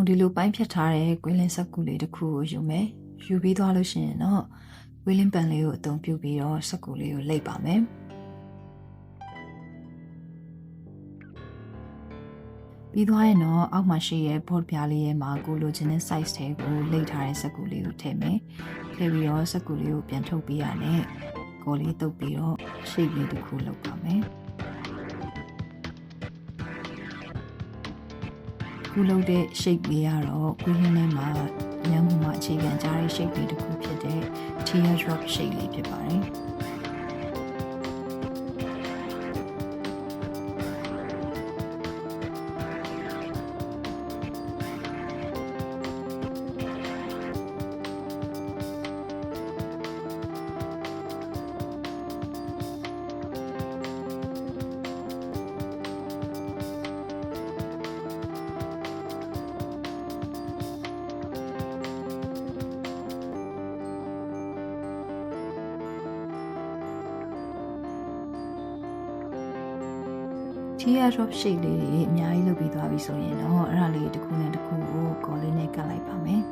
ဆုံးဒီလိုပိုင်းဖြတ်ထားတဲ့ကွင်းလင်းစက်ကူလေးတစ်ခုကိုယူမယ်ယူပြီးသွားလို့ရှိရင်တော့ကွင်းလင်းပန်လေးကိုအသုံးပြုပြီးတော့စက်ကူလေးကိုလိပ်ပါမယ်ပြီးသွားရင်တော့အောက်မှာရှိရဲ့ board ပြားလေးရဲ့မှာကိုလိုချင်တဲ့ size တွေကိုလိပ်ထားတဲ့စက်ကူလေးကိုထည့်မယ်ထည့်ပြီးတော့စက်ကူလေးကိုပြန်ထုတ်ပေးရနဲ့ကိုလေးတုပ်ပြီးတော့ shape လေးတစ်ခုလုပ်ပါမယ်ခုလုပ်တဲ့ shape လေးကတော့ကွင်းလင်းထဲမှာညမှုမှာအခြေခံကြတဲ့ shape လေးတစ်ခုဖြစ်တဲ့ teardrop shape လေးဖြစ်ပါတယ်teardrop shape လေးတွေအများကြီးလုပ်ပြီးသွားပြီဆိုရင်တော့အဲ့ဒါလေးတစ်ခုနဲ့တစ်ခုကိုကော်လေးနဲ့ကတ်လိုက်ပါမယ်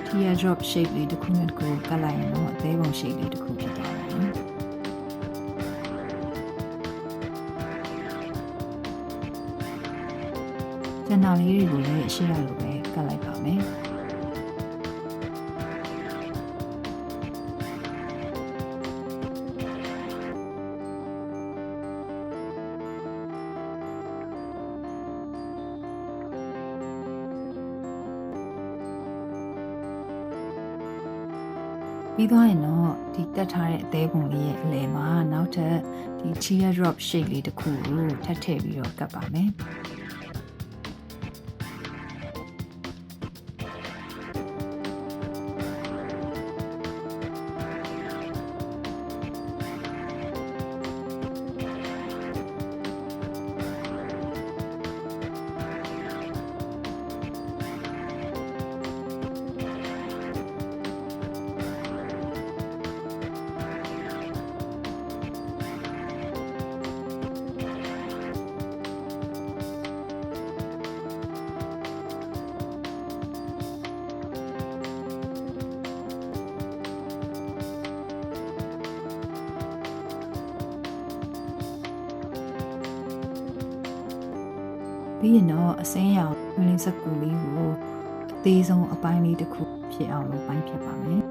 teardrop shape လေးတစ်ခုနဲ့တစ်ခုကတ်လိုက်ရင်တော့အသေးပုံ shape လေးတစ်ခုဖြစ်သွားပါမယ်ကျန်တာလေးတွေကိုလည်းအရှိရလိုပဲကတ်လိုက်ပါမယ်ပြီးသွားရင်တော့ဒီကတ်ထားတဲ့အသေးပုံလေးရဲ့အလယ်မှာနောက်ထပ်ဒီ teardrop shape လေးတစ်ခုကိုထပ်ထည့်ပြီးတော့ကတ်ပါမယ်ပြီးရင်တော့အစင်းရောင်ဝင်လင်းစက်ကူလေးကိုအသေးဆုံးအပိုင်းလေးတစ်ခုဖြစ်အောင်လုပ်ပိုင်းဖြစ်ပါမယ်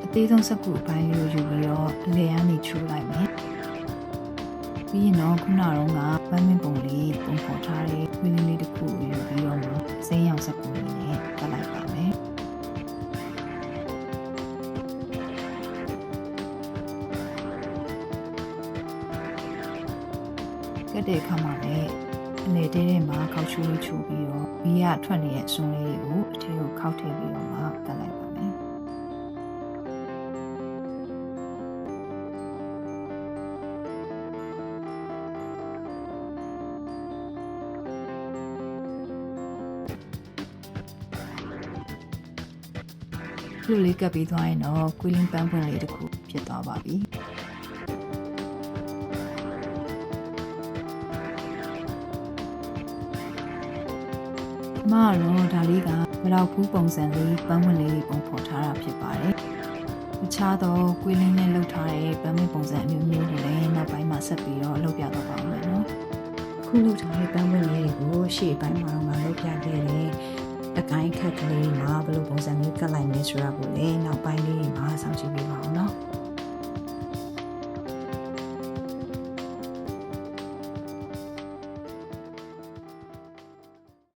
အသေးဆုံးစက်ကူအပိုင်းလေးကိုယူပြီးတော့အလယ်ကနေချိုးလိုက်မယ်ပြီးရင်တော့ခုနကတော့ပန်းမင်းပုံလေးပုံဖော်ထားတဲ့ဝင်းလေးတစ်ခုကိုယူပြီးတော့စိမ်းရောင်စက်ကူလေးနဲ့ကတ်လိုက်ပါမယ်ကတ်တဲ့အခါမှာလည်းအလယ်တဲထဲမှာခောက်ချိုးလေးချိုးပြီးတော့ဘီးကထွက်နေတဲ့အစွန်းလေးကိုအထက်ကိုခောက်ထည့်ပြီးတော့မှကတ်လိုက်ပါမယ်လူလေးကပ်ပြီးသွားရင်တော့ကွီလင်းပန်းပွင့်လေးတစ်ခုဖြစ်သွားပါပြီမကတော့ဒါလေးကဘလောက်ကူးပုံစံလေးပန်းပွင့်လေးပုံဖော်ထားတာဖြစ်ပါတယ်တခြားသောကွီလင်းနဲ့လုပ်ထားတဲ့ပန်းပွင့်ပုံစံအမျိုးမျိုးကိုလည်းနောက်ပိုင်းမှာဆက်ပြီးတော့လုပ်ပြတော့ပါမယ်နော်ခုလုပ်ထားတဲ့ပန်းပွင့်လေးတွေကိုရှေ့ပိုင်းမှာတော့လုပ်ပြခဲ့တယ်အကိုင်းခက်ကလေးမှာဘယ်လိုပုံစံမျိုးကတ်လိုက်လဲဆိုတာကိုလည်းနောက်ပိုင်းလေးမှာစောင့်ကြည့်ပေးပါအောင်နော်